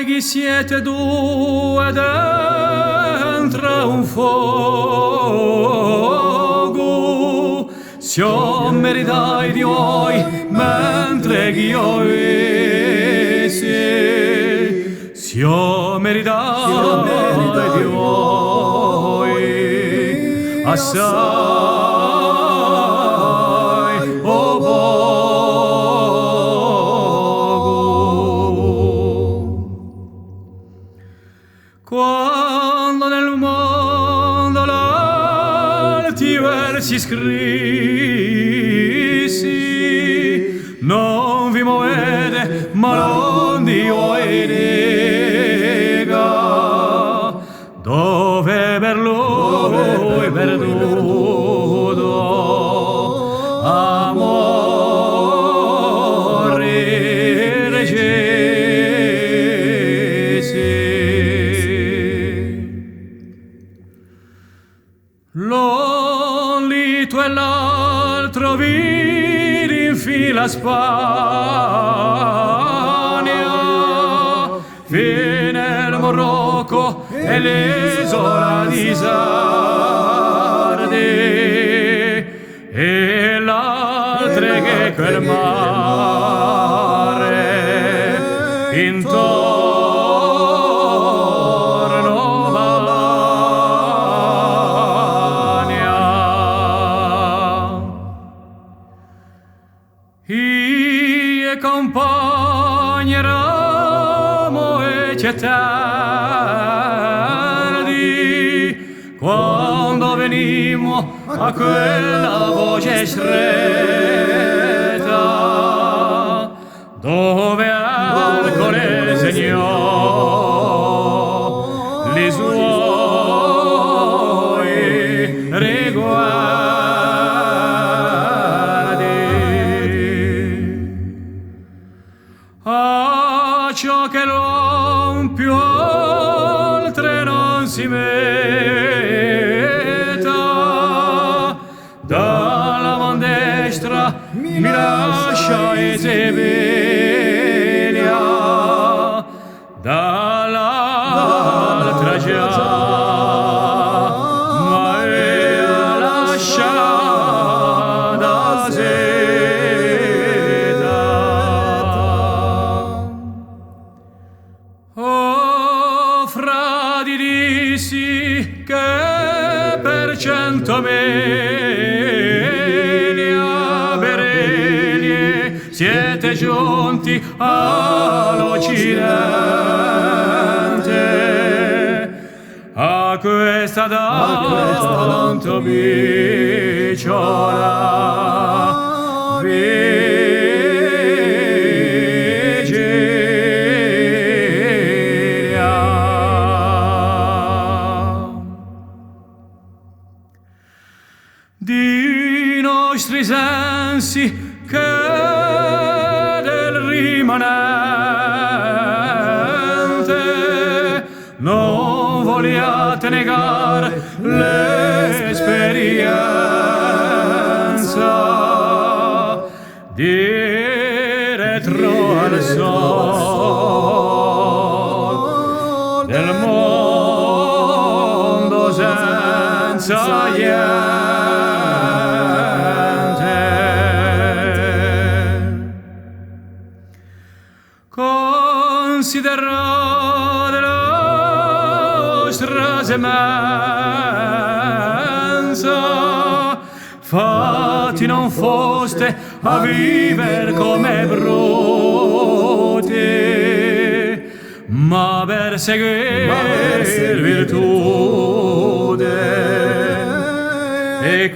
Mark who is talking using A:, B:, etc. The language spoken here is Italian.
A: chi siete due dentro un fuoco, siamo meritai di voi mentre chi io essi, siamo meritai di voi assai o quando nel mondo l'alti versi scrissi, non vi muovete ma non Dio nega, dove per lui perduto amore recesi. L'un lito e l'altro vidi in fila Spagna, fino al Marocco e l'isola di Sardi, e l'altre che quel mare intorno bagna. Ie compagni eravamo e c'è tardi, quando venimmo a quella voce stretta, dove Arcore segnò li suoi riguardi. A ciò che l'uom più oltre non si metta, dalla man destra mi lascia Esebelia, dall'altra già ma è lasciata seta. Oh, frati dissi che per 100 Berelie siete giunti all'Occidente, a questa tanto picciola di nostri sensi che del rimanente non vogliate negare l'esperienza di retro al sol del mondo senza niente. Considerate la vostra semenza, fatti non foste a viver come bruti, ma per seguir virtute e